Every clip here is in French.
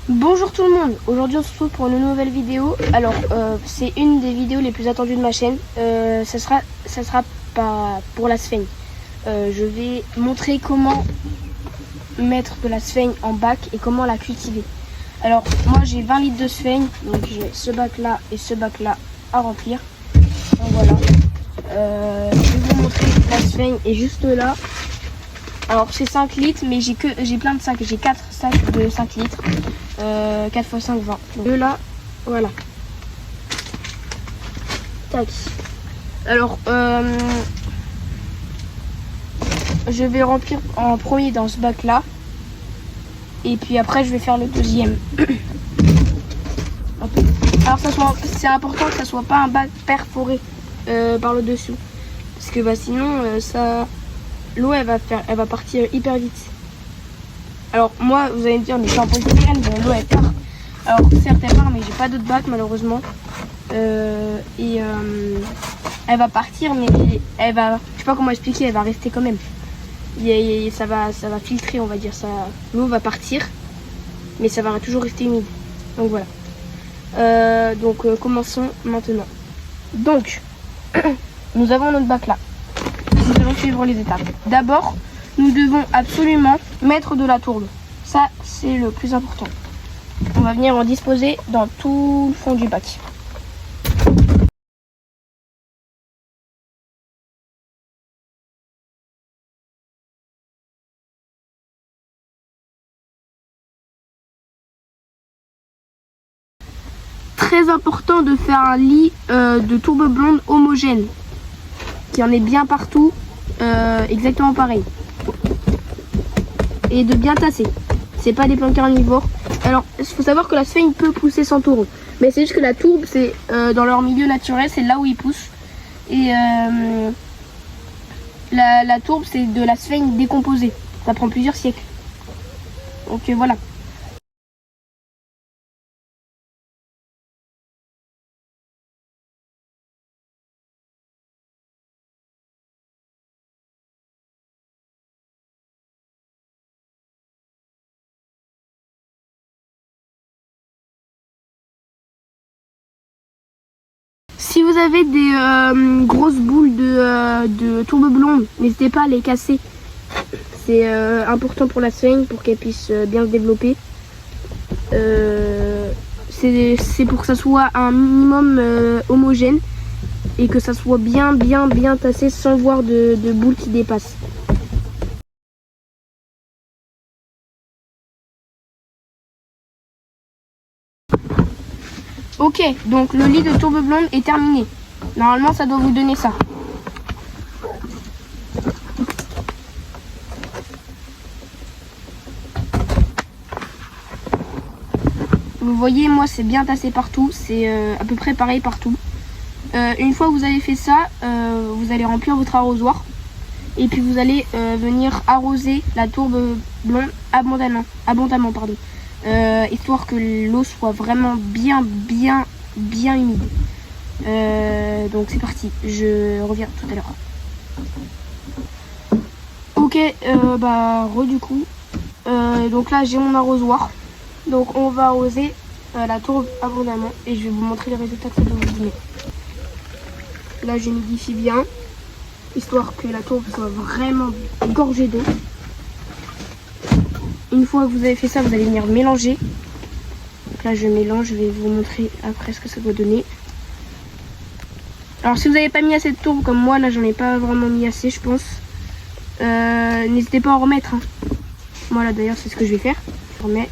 Bonjour tout le monde, aujourd'hui on se retrouve pour une nouvelle vidéo. Alors c'est une des vidéos les plus attendues de ma chaîne. Ça sera pas pour la sphaigne. Je vais montrer comment mettre de la sphaigne en bac et comment la cultiver. Alors moi j'ai 20 litres de sphaigne, donc j'ai ce bac là et ce bac là à remplir. Donc voilà, je vais vous montrer la sphaigne est juste là. Alors c'est 5 litres, mais j'ai plein de sacs, j'ai 4 sacs de 5 litres. 4 x 5, 20. Donc deux là, voilà. Tac. Alors, je vais remplir en premier dans ce bac là. Et puis après, je vais faire le deuxième. Alors, c'est important que ça soit pas un bac perforé par le dessous. Parce que bah, sinon, l'eau elle va partir hyper vite. Alors moi, vous allez me dire, mais c'est en polystyrène, l'eau elle part. Alors certes elle part, mais j'ai pas d'autre bac malheureusement. Elle va partir, mais elle va, je sais pas comment expliquer, elle va rester quand même. Ça va filtrer, on va dire ça. L'eau va partir, mais ça va toujours rester humide. Donc voilà. Commençons maintenant. Donc, nous avons notre bac là. Nous allons suivre les étapes. D'abord, nous devons absolument mettre de la tourbe. Ça, c'est le plus important. On va venir en disposer dans tout le fond du bac. Très important de faire un lit de tourbe blonde homogène. Qui en est bien partout, exactement pareil. Et de bien tasser. C'est pas des plantes carnivores. Alors, il faut savoir que la sphaigne peut pousser sans tourbe. Mais c'est juste que la tourbe, c'est dans leur milieu naturel, c'est là où ils poussent. Et la tourbe, c'est de la sphaigne décomposée. Ça prend plusieurs siècles. Donc voilà. Si vous avez des grosses boules de tourbe blonde, n'hésitez pas à les casser. C'est important pour la sphaigne, pour qu'elle puisse bien se développer. C'est pour que ça soit un minimum homogène et que ça soit bien tassé sans voir de boules qui dépassent. Ok, donc le lit de tourbe blonde est terminé. Normalement, ça doit vous donner ça. Vous voyez, moi, c'est bien tassé partout. C'est à peu près pareil partout. Une fois que vous avez fait ça, vous allez remplir votre arrosoir. Et puis vous allez venir arroser la tourbe blonde abondamment, histoire que l'eau soit vraiment bien humide. Donc c'est parti, je reviens tout à l'heure. Ok, du coup, donc là j'ai mon arrosoir. Donc on va arroser la tourbe abondamment et je vais vous montrer les résultats que ça doit vous donner. Là j'humidifie bien, histoire que la tourbe soit vraiment gorgée d'eau. Une fois que vous avez fait ça, vous allez venir mélanger. Donc là je mélange, je vais vous montrer après ce que ça doit donner. Alors si vous n'avez pas mis assez de tourbe comme moi, là j'en ai pas vraiment mis assez je pense. N'hésitez pas à en remettre. Hein. Voilà d'ailleurs c'est ce que je vais faire. Je remets,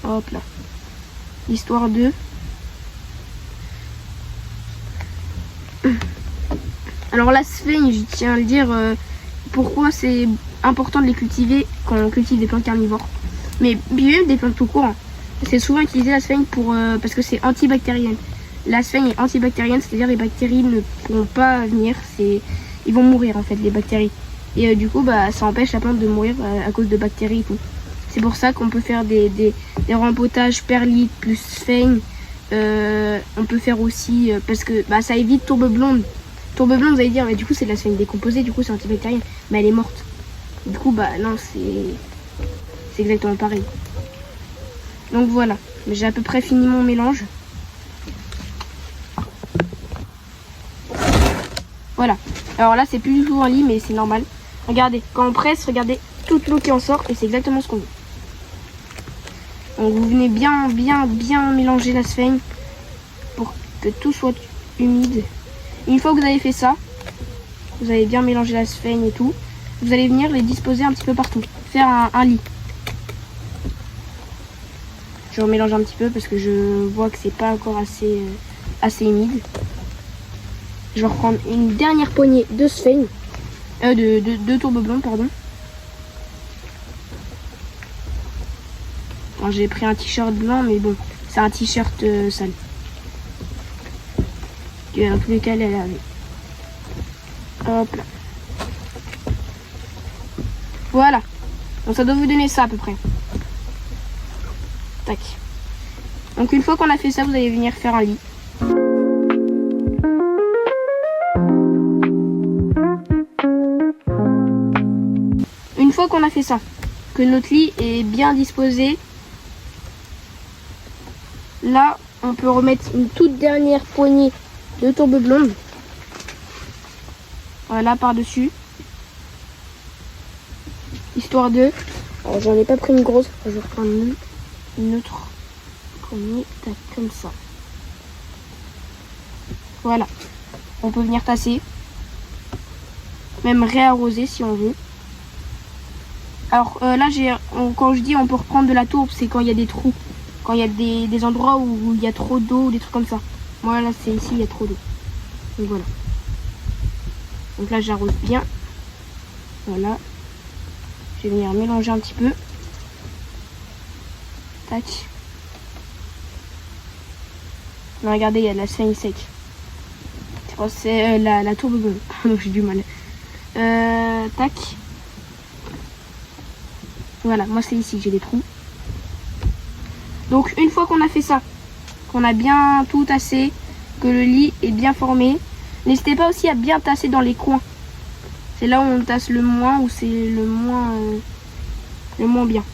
hop là. Histoire de... Alors la sphaigne, je tiens à le dire, pourquoi c'est important de les cultiver quand on cultive des plantes carnivores. Mais même des plantes tout court. Hein. C'est souvent utilisé la sphaigne parce que c'est antibactérienne. La sphaigne est antibactérienne, c'est-à-dire les bactéries ne pourront pas venir, ils vont mourir en fait les bactéries. Et du coup ça empêche la plante de mourir à cause de bactéries et tout. C'est pour ça qu'on peut faire des rempotages perlite plus sphaigne. On peut faire aussi, parce que ça évite tourbe blonde. Tourbe blonde, vous allez dire, mais du coup c'est de la sphaigne décomposée, du coup c'est antibactérien. Mais elle est morte. Du coup non, c'est exactement pareil. Donc voilà, j'ai à peu près fini mon mélange. Voilà. Alors là, c'est plus du tout un lit, mais c'est normal. Regardez, quand on presse, regardez toute l'eau qui en sort et c'est exactement ce qu'on veut. Donc vous venez bien mélanger la sphaigne pour que tout soit humide. Une fois que vous avez fait ça, vous avez bien mélangé la sphaigne et tout, vous allez venir les disposer un petit peu partout. Faire un lit. Je remélange un petit peu parce que je vois que c'est pas encore assez humide. Je vais reprendre une dernière poignée de sphaigne. De Turbo Blonde, pardon. J'ai pris un t-shirt blanc, mais bon, c'est un t-shirt sale. Dans tous les cas, elle est lavée. Hop là. Voilà. Donc ça doit vous donner ça à peu près. Tac. Donc une fois qu'on a fait ça, vous allez venir faire un lit. Une fois qu'on a fait ça, que notre lit est bien disposé, là, on peut remettre une toute dernière poignée de Turbo Blonde. Voilà, par-dessus. Histoire de... Alors, j'en ai pas pris une grosse. Je vais reprendre une autre poignée. Tac, comme ça. Voilà. On peut venir tasser. Même réarroser si on veut. Alors là, quand je dis on peut reprendre de la tourbe, c'est quand il y a des trous. Quand il y a des endroits où il y a trop d'eau ou des trucs comme ça. Moi là, c'est ici, il y a trop d'eau. Donc voilà. Donc là, j'arrose bien. Voilà. Je vais venir mélanger un petit peu. Tac. Mais regardez, il y a de la sphaigne sec. Je pense que c'est la tourbe blonde. Donc j'ai du mal. Tac. Voilà, moi c'est ici que j'ai des trous. Donc une fois qu'on a fait ça, qu'on a bien tout tassé, que le lit est bien formé, n'hésitez pas aussi à bien tasser dans les coins. C'est là où on tasse le moins, où c'est le moins bien.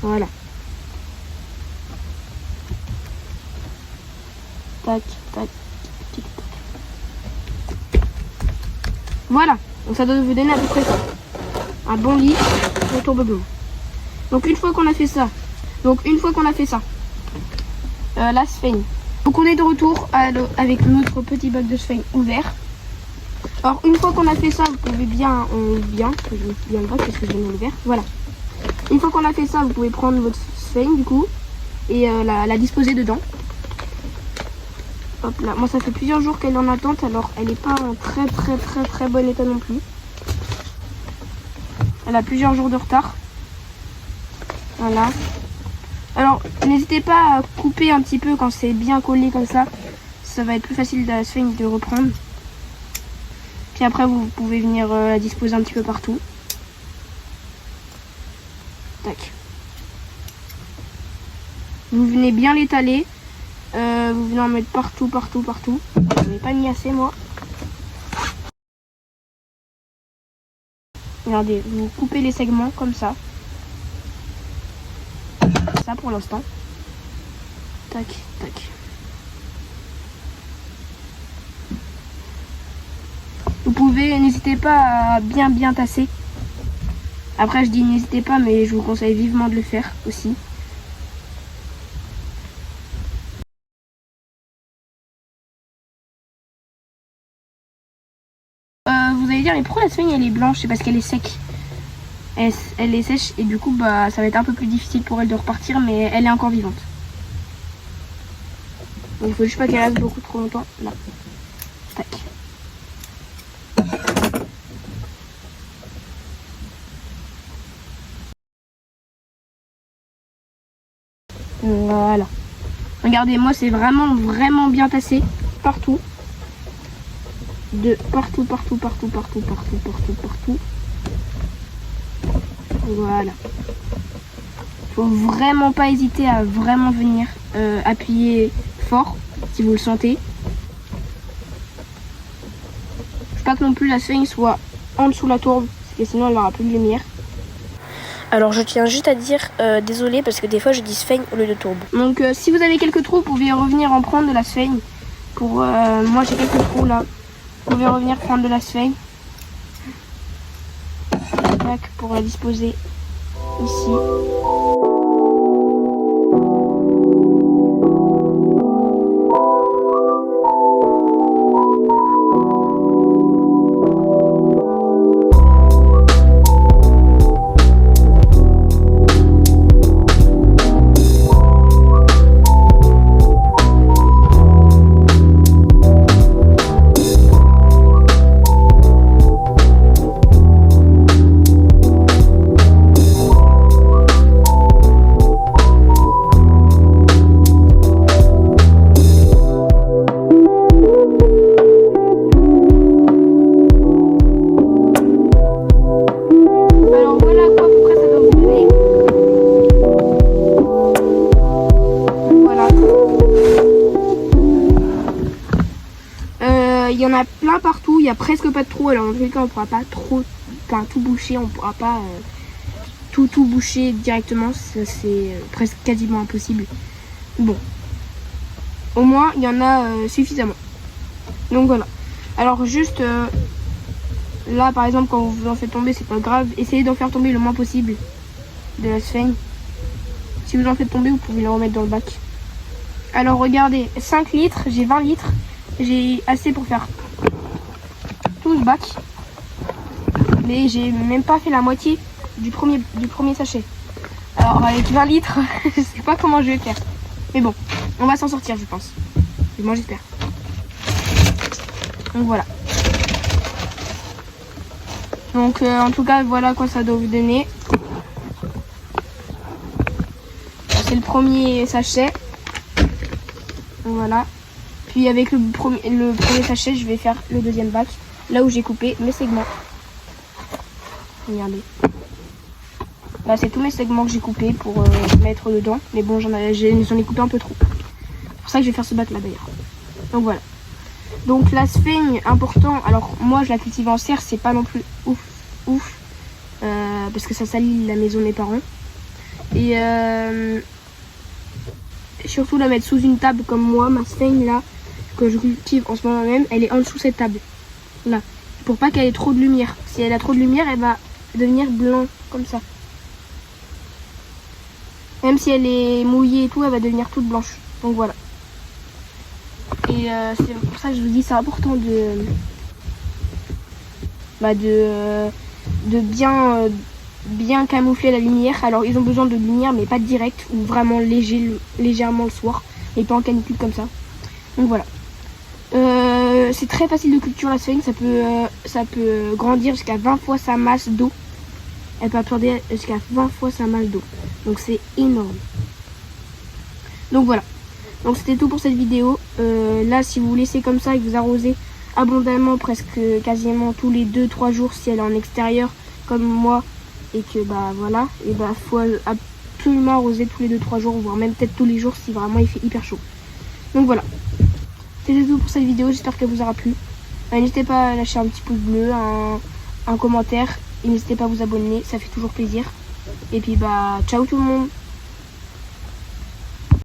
Voilà. Tac, tac, tic, tac. Voilà. Donc ça doit vous donner à peu près ça. Un bon lit de Turbo Blonde. Donc une fois qu'on a fait ça, la sphaigne. Donc on est de retour avec notre petit bac de sphaigne ouvert. Alors une fois qu'on a fait ça, vous pouvez bien le voir parce que j'ai mis ouvert. Voilà. Une fois qu'on a fait ça, vous pouvez prendre votre sphaigne du coup et la disposer dedans. Hop là, moi ça fait plusieurs jours qu'elle est en attente, alors elle n'est pas en très bon état non plus. Elle a plusieurs jours de retard. Voilà. Alors n'hésitez pas à couper un petit peu quand c'est bien collé comme ça. Ça va être plus facile de la sphaigne de reprendre. Puis après vous pouvez venir la disposer un petit peu partout. Tac. Vous venez bien l'étaler. Vous venez en mettre partout. Je n'ai pas mis assez moi. Regardez, vous coupez les segments comme ça. Ça pour l'instant. Tac, tac. Vous pouvez, n'hésitez pas à bien tasser. Après je dis n'hésitez pas, mais je vous conseille vivement de le faire aussi. Vous allez dire mais pourquoi la sphaigne elle est blanche? C'est parce qu'elle est sec. Elle est sèche et du coup bah ça va être un peu plus difficile pour elle de repartir, mais elle est encore vivante. Donc il faut juste pas qu'elle reste beaucoup trop longtemps. Là. Tac. Voilà. Regardez, moi c'est vraiment bien tassé partout. De partout. Voilà. Faut vraiment pas hésiter à vraiment venir appuyer fort si vous le sentez. Faut pas que non plus la sphaigne soit en dessous de la tourbe, parce que sinon elle n'aura plus de lumière. Alors je tiens juste à dire désolé parce que des fois je dis sphaigne au lieu de tourbe. Donc si vous avez quelques trous, vous pouvez revenir en prendre de la sphaigne. Pour moi j'ai quelques trous là. Vous pouvez revenir prendre de la sphaigne. Tac, pour la disposer ici. Il y en a plein partout, il y a presque pas de trous. Alors en tout cas on pourra pas tout boucher, on pourra pas tout boucher directement, c'est presque quasiment impossible. Bon, au moins il y en a suffisamment. Donc voilà. Alors juste là par exemple quand vous en faites tomber, c'est pas grave, essayez d'en faire tomber le moins possible de la sphaigne. Si vous en faites tomber, vous pouvez le remettre dans le bac. Alors regardez, 5 litres, j'ai 20 litres. J'ai assez pour faire tout ce bac. Mais j'ai même pas fait la moitié du premier sachet. Alors avec 20 litres, je sais pas comment je vais faire. Mais bon, on va s'en sortir je pense. Et moi j'espère. Donc voilà. Donc en tout cas voilà quoi ça doit vous donner. C'est le premier sachet. Donc voilà. Puis avec le premier sachet, je vais faire le deuxième bac, là où j'ai coupé mes segments. Regardez. Là, c'est tous mes segments que j'ai coupés pour mettre dedans. Mais bon, j'en ai coupé un peu trop. C'est pour ça que je vais faire ce bac là d'ailleurs. Donc voilà. Donc la sphaigne, important. Alors moi, je la cultive en serre, c'est pas non plus ouf. Parce que ça salit la maison de mes parents. Et surtout la mettre sous une table comme moi, ma sphaigne là. Que je cultive en ce moment même, elle est en dessous de cette table là, pour pas qu'elle ait trop de lumière. Si elle a trop de lumière, elle va devenir blanc comme ça. Même si elle est mouillée et tout, elle va devenir toute blanche. Donc voilà. Et c'est pour ça que je vous dis, c'est important de bien camoufler la lumière. Alors ils ont besoin de lumière, mais pas direct, ou vraiment légèrement le soir, mais pas en canicule comme ça. Donc voilà. C'est très facile de culture la sphaigne, ça peut grandir jusqu'à 20 fois sa masse d'eau. Elle peut absorber jusqu'à 20 fois sa masse d'eau. Donc c'est énorme. Donc voilà. Donc c'était tout pour cette vidéo. Là si vous laissez comme ça et que vous arrosez abondamment, presque quasiment tous les 2-3 jours si elle est en extérieur comme moi, et que bah voilà, et bah faut absolument arroser tous les 2-3 jours, voire même peut-être tous les jours si vraiment il fait hyper chaud. Donc voilà. C'était tout pour cette vidéo, j'espère qu'elle vous aura plu. N'hésitez pas à lâcher un petit pouce bleu, un commentaire, et n'hésitez pas à vous abonner, ça fait toujours plaisir. Et puis bah ciao tout le monde.